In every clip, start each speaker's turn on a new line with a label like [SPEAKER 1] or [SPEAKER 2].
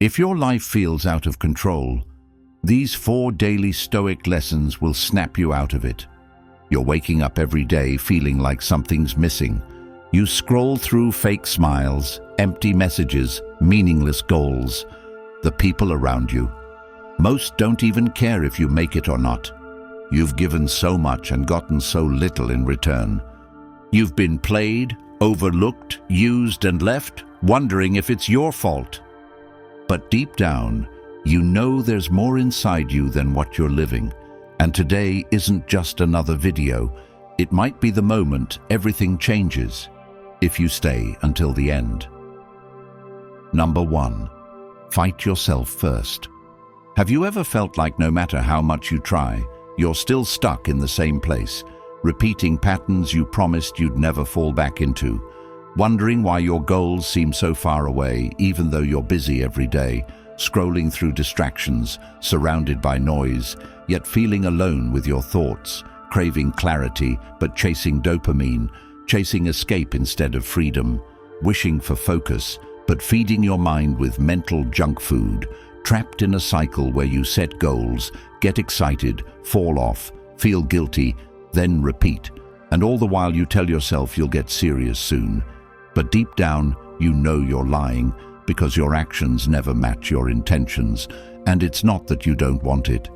[SPEAKER 1] If your life feels out of control, these 4 daily Stoic lessons will snap you out of it. You're waking up every day feeling like something's missing. You scroll through fake smiles, empty messages, meaningless goals. The people around you. Most don't even care if you make it or not. You've given so much and gotten so little in return. You've been played, overlooked, used and left, wondering if it's your fault. But deep down, you know there's more inside you than what you're living. And today isn't just another video. It might be the moment everything changes, if you stay until the end. Number 1. Fight yourself first. Have you ever felt like no matter how much you try, you're still stuck in the same place, repeating patterns you promised you'd never fall back into, wondering why your goals seem so far away even though you're busy every day, scrolling through distractions, surrounded by noise, yet feeling alone with your thoughts, craving clarity but chasing dopamine, chasing escape instead of freedom, wishing for focus but feeding your mind with mental junk food, trapped in a cycle where you set goals, get excited, fall off, feel guilty, then repeat, and all the while you tell yourself you'll get serious soon. But deep down, you know you're lying because your actions never match your intentions, and it's not that you don't want it.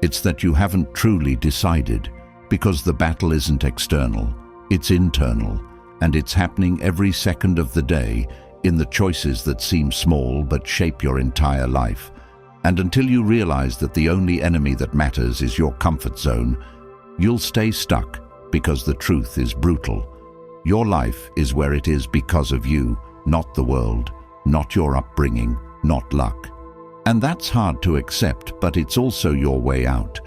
[SPEAKER 1] It's that you haven't truly decided, because the battle isn't external, it's internal, and it's happening every second of the day in the choices that seem small but shape your entire life. And until you realize that the only enemy that matters is your comfort zone, you'll stay stuck because the truth is brutal. Your life is where it is because of you, not the world, not your upbringing, not luck. And that's hard to accept, but it's also your way out.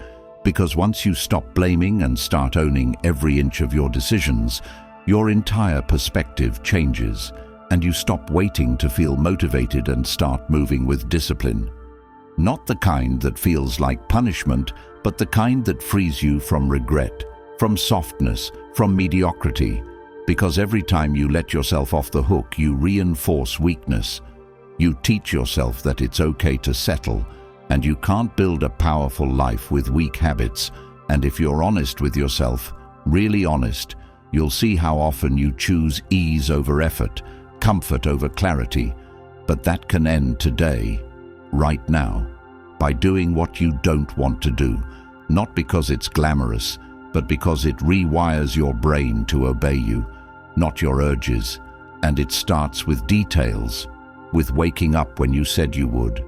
[SPEAKER 1] Because once you stop blaming and start owning every inch of your decisions, your entire perspective changes, and you stop waiting to feel motivated and start moving with discipline. Not the kind that feels like punishment, but the kind that frees you from regret, from softness, from mediocrity. Because every time you let yourself off the hook, you reinforce weakness. You teach yourself that it's okay to settle, and you can't build a powerful life with weak habits. And if you're honest with yourself, really honest, you'll see how often you choose ease over effort, comfort over clarity. But that can end today, right now, by doing what you don't want to do, not because it's glamorous, but because it rewires your brain to obey you, not your urges. And it starts with details, with waking up when you said you would,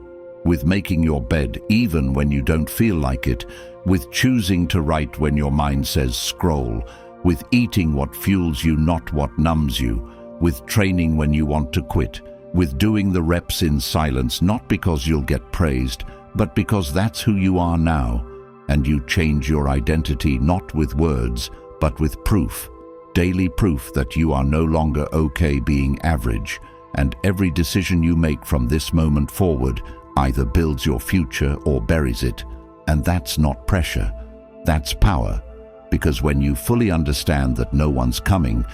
[SPEAKER 1] with making your bed even when you don't feel like it, with choosing to write when your mind says scroll, with eating what fuels you, not what numbs you, with training when you want to quit, with doing the reps in silence, not because you'll get praised, but because that's who you are now. And you change your identity not with words, but with proof, daily proof that you are no longer okay being average. And every decision you make from this moment forward either builds your future or buries it. And that's not pressure, that's power. Because when you fully understand that no one's coming,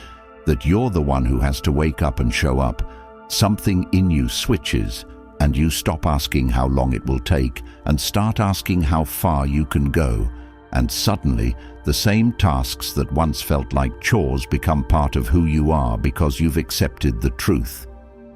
[SPEAKER 1] that you're the one who has to wake up and show up, something in you switches, and you stop asking how long it will take and start asking how far you can go. And suddenly, the same tasks that once felt like chores become part of who you are because you've accepted the truth.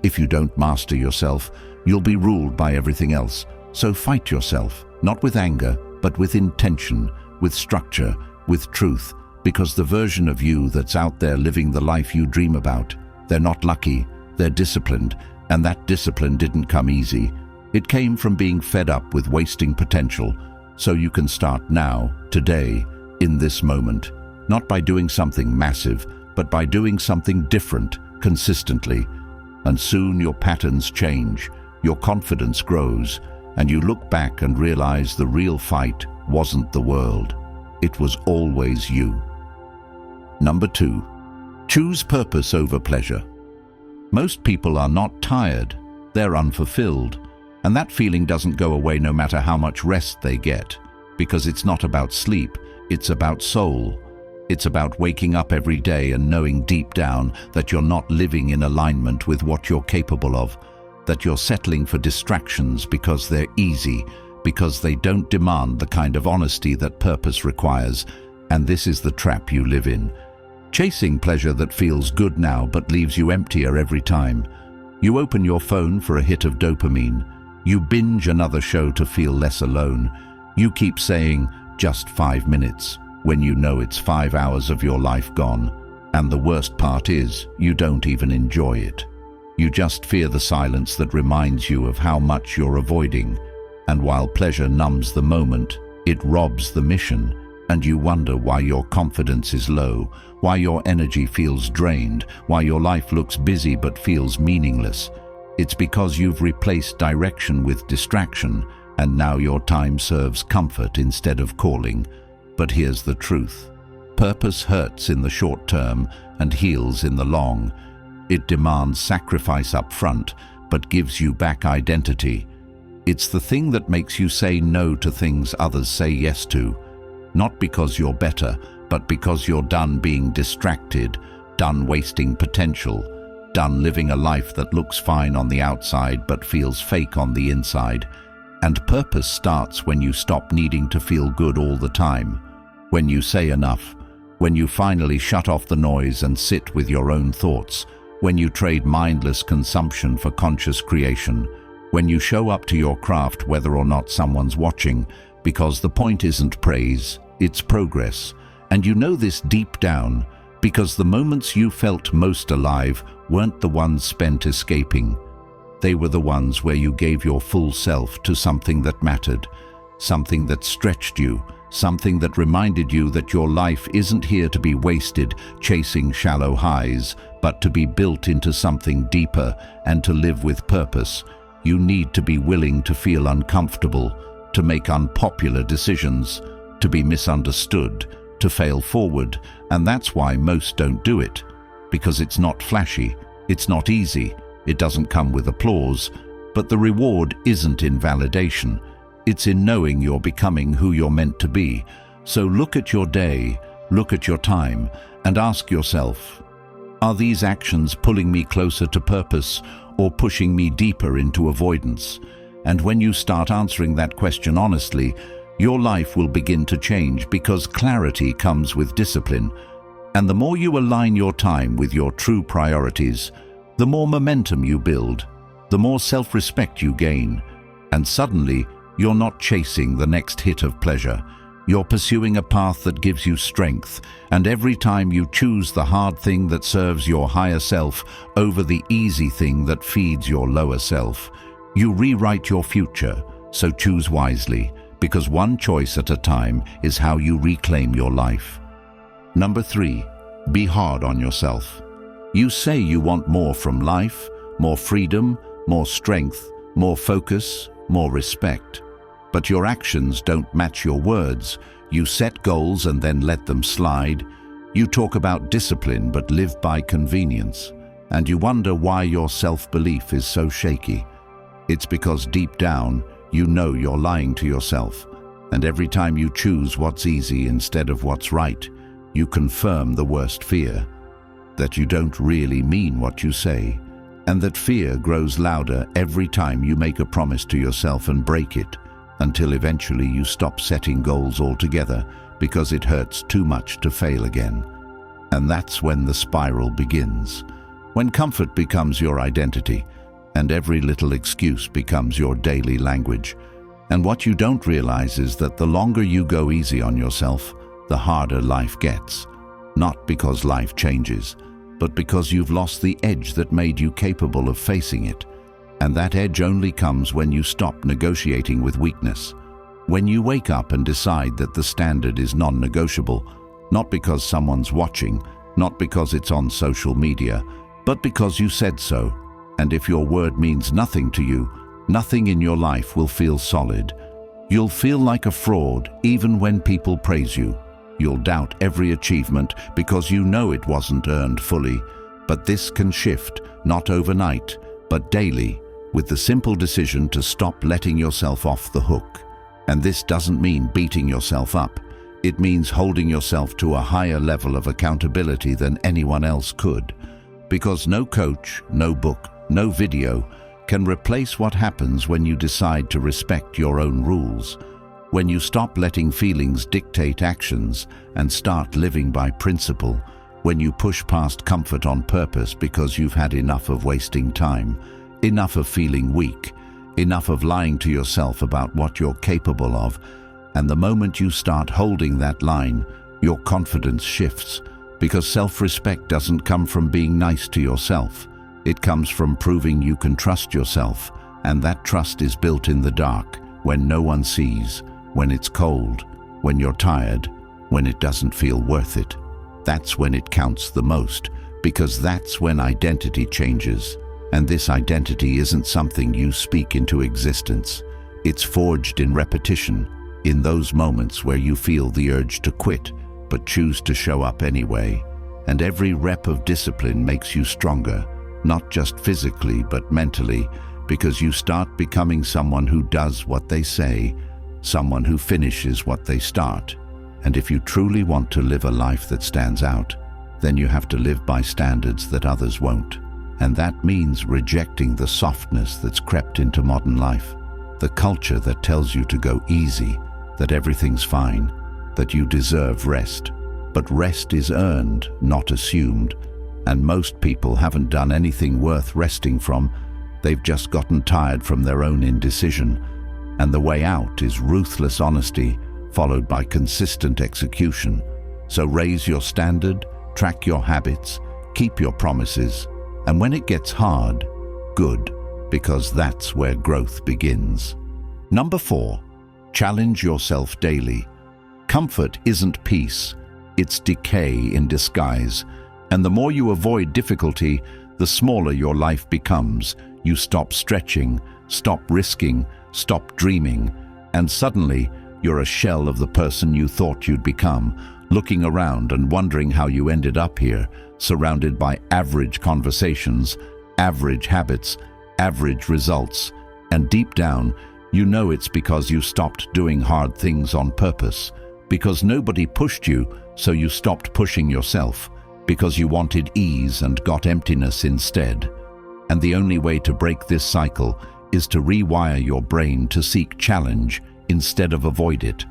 [SPEAKER 1] If you don't master yourself, you'll be ruled by everything else. So fight yourself, not with anger, but with intention, with structure, with truth, because the version of you that's out there living the life you dream about, they're not lucky, they're disciplined, and that discipline didn't come easy. It came from being fed up with wasting potential. So you can start now, today, in this moment, not by doing something massive, but by doing something different, consistently. And soon your patterns change, your confidence grows, and you look back and realize the real fight wasn't the world. It was always you. Number 2, choose purpose over pleasure. Most people are not tired, they're unfulfilled. And that feeling doesn't go away no matter how much rest they get, because it's not about sleep, it's about soul. It's about waking up every day and knowing deep down that you're not living in alignment with what you're capable of. that you're settling for distractions because they're easy, because they don't demand the kind of honesty that purpose requires, and this is the trap you live in. Chasing pleasure that feels good now but leaves you emptier every time. You open your phone for a hit of dopamine. You binge another show to feel less alone. You keep saying, just 5 minutes, when you know it's 5 hours of your life gone. And the worst part is, you don't even enjoy it. You just fear the silence that reminds you of how much you're avoiding. And while pleasure numbs the moment, it robs the mission, and you wonder why your confidence is low, why your energy feels drained, why your life looks busy but feels meaningless. It's because you've replaced direction with distraction, and now your time serves comfort instead of calling. But here's the truth. Purpose hurts in the short term and heals in the long. It demands sacrifice up front, but gives you back identity. It's the thing that makes you say no to things others say yes to. Not because you're better, but because you're done being distracted, done wasting potential, done living a life that looks fine on the outside but feels fake on the inside. And purpose starts when you stop needing to feel good all the time, when you say enough, when you finally shut off the noise and sit with your own thoughts, when you trade mindless consumption for conscious creation, when you show up to your craft whether or not someone's watching, because the point isn't praise, it's progress. And you know this deep down, because the moments you felt most alive weren't the ones spent escaping. They were the ones where you gave your full self to something that mattered, something that stretched you, something that reminded you that your life isn't here to be wasted chasing shallow highs, but to be built into something deeper and to live with purpose. You need to be willing to feel uncomfortable, to make unpopular decisions, to be misunderstood, to fail forward, and that's why most don't do it. Because it's not flashy, it's not easy, it doesn't come with applause, but the reward isn't in validation. It's in knowing you're becoming who you're meant to be. So look at your day, look at your time, and ask yourself, are these actions pulling me closer to purpose or pushing me deeper into avoidance? And when you start answering that question honestly, your life will begin to change, because clarity comes with discipline. And the more you align your time with your true priorities, the more momentum you build, the more self-respect you gain. And suddenly, you're not chasing the next hit of pleasure. You're pursuing a path that gives you strength, and every time you choose the hard thing that serves your higher self over the easy thing that feeds your lower self, you rewrite your future. So choose wisely, because one choice at a time is how you reclaim your life. Number 3, be hard on yourself. You say you want more from life, more freedom, more strength, more focus, more respect. But your actions don't match your words. You set goals and then let them slide. You talk about discipline but live by convenience. And you wonder why your self-belief is so shaky. It's because deep down, you know you're lying to yourself. And every time you choose what's easy instead of what's right, you confirm the worst fear, that you don't really mean what you say, and that fear grows louder every time you make a promise to yourself and break it, until eventually you stop setting goals altogether because it hurts too much to fail again. And that's when the spiral begins, when comfort becomes your identity, and every little excuse becomes your daily language. And what you don't realize is that the longer you go easy on yourself, the harder life gets. Not because life changes, but because you've lost the edge that made you capable of facing it. And that edge only comes when you stop negotiating with weakness. When you wake up and decide that the standard is non-negotiable, not because someone's watching, not because it's on social media, but because you said so. And if your word means nothing to you, nothing in your life will feel solid. You'll feel like a fraud even when people praise you. You'll doubt every achievement because you know it wasn't earned fully. But this can shift, not overnight, but daily, with the simple decision to stop letting yourself off the hook. And this doesn't mean beating yourself up. It means holding yourself to a higher level of accountability than anyone else could. Because no coach, no book, no video, can replace what happens when you decide to respect your own rules, when you stop letting feelings dictate actions and start living by principle, when you push past comfort on purpose because you've had enough of wasting time, enough of feeling weak, enough of lying to yourself about what you're capable of. And the moment you start holding that line, your confidence shifts, because self-respect doesn't come from being nice to yourself. It comes from proving you can trust yourself, and that trust is built in the dark, when no one sees, when it's cold, when you're tired, when it doesn't feel worth it. That's when it counts the most, because that's when identity changes. And this identity isn't something you speak into existence. It's forged in repetition, in those moments where you feel the urge to quit, but choose to show up anyway. And every rep of discipline makes you stronger, not just physically but mentally, because you start becoming someone who does what they say, someone who finishes what they start. And if you truly want to live a life that stands out, then you have to live by standards that others won't. And that means rejecting the softness that's crept into modern life, the culture that tells you to go easy, that everything's fine, that you deserve rest. But rest is earned, not assumed. And most people haven't done anything worth resting from. They've just gotten tired from their own indecision. And the way out is ruthless honesty, followed by consistent execution. So raise your standard, track your habits, keep your promises. And when it gets hard, good, because that's where growth begins. Number 4, challenge yourself daily. Comfort isn't peace, it's decay in disguise. And the more you avoid difficulty, the smaller your life becomes. You stop stretching, stop risking, stop dreaming, and suddenly you're a shell of the person you thought you'd become, looking around and wondering how you ended up here, surrounded by average conversations, average habits, average results. And deep down, you know it's because you stopped doing hard things on purpose, because nobody pushed you, so you stopped pushing yourself, because you wanted ease and got emptiness instead. And the only way to break this cycle is to rewire your brain to seek challenge instead of avoid it,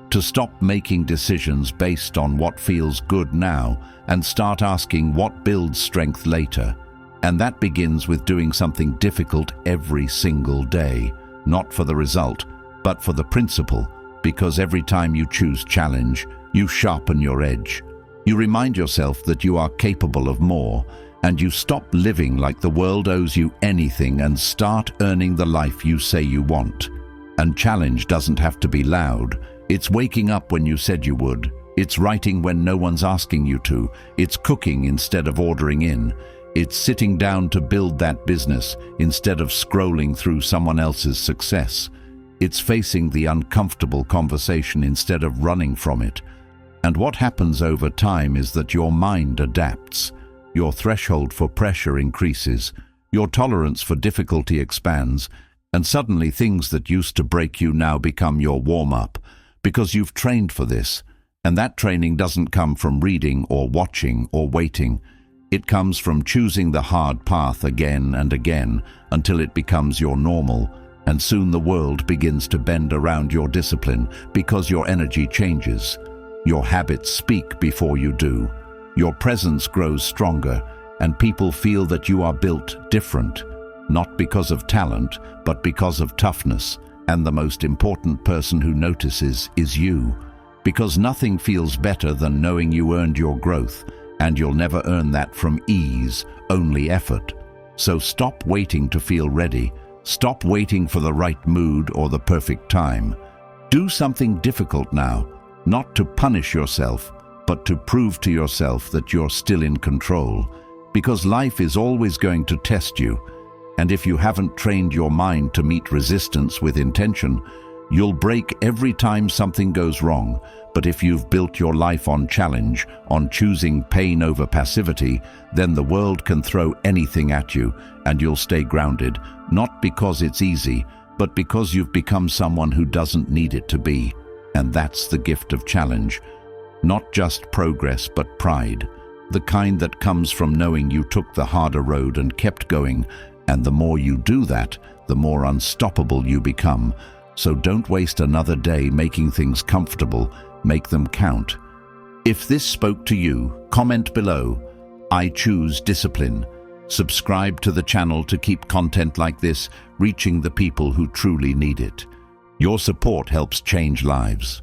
[SPEAKER 1] to stop making decisions based on what feels good now and start asking what builds strength later. And that begins with doing something difficult every single day, not for the result, but for the principle, because every time you choose challenge, you sharpen your edge. You remind yourself that you are capable of more, and you stop living like the world owes you anything and start earning the life you say you want. And challenge doesn't have to be loud. It's waking up when you said you would. It's writing when no one's asking you to. It's cooking instead of ordering in. It's sitting down to build that business instead of scrolling through someone else's success. It's facing the uncomfortable conversation instead of running from it. And what happens over time is that your mind adapts. Your threshold for pressure increases. Your tolerance for difficulty expands. And suddenly things that used to break you now become your warm-up, because you've trained for this. And that training doesn't come from reading or watching or waiting. It comes from choosing the hard path again and again until it becomes your normal. And soon the world begins to bend around your discipline because your energy changes. Your habits speak before you do. Your presence grows stronger, and people feel that you are built different, not because of talent, but because of toughness. And the most important person who notices is you, because nothing feels better than knowing you earned your growth, and you'll never earn that from ease, only effort. So stop waiting to feel ready. Stop waiting for the right mood or the perfect time. Do something difficult now, not to punish yourself, but to prove to yourself that you're still in control, because life is always going to test you. And if you haven't trained your mind to meet resistance with intention, you'll break every time something goes wrong. But if you've built your life on challenge, on choosing pain over passivity, then the world can throw anything at you, and you'll stay grounded, not because it's easy, but because you've become someone who doesn't need it to be. And that's the gift of challenge. Not just progress, but pride. The kind that comes from knowing you took the harder road and kept going, And the more you do that, the more unstoppable you become. So don't waste another day making things comfortable. Make them count. If this spoke to you, comment below. I choose discipline. Subscribe to the channel to keep content like this reaching the people who truly need it. Your support helps change lives.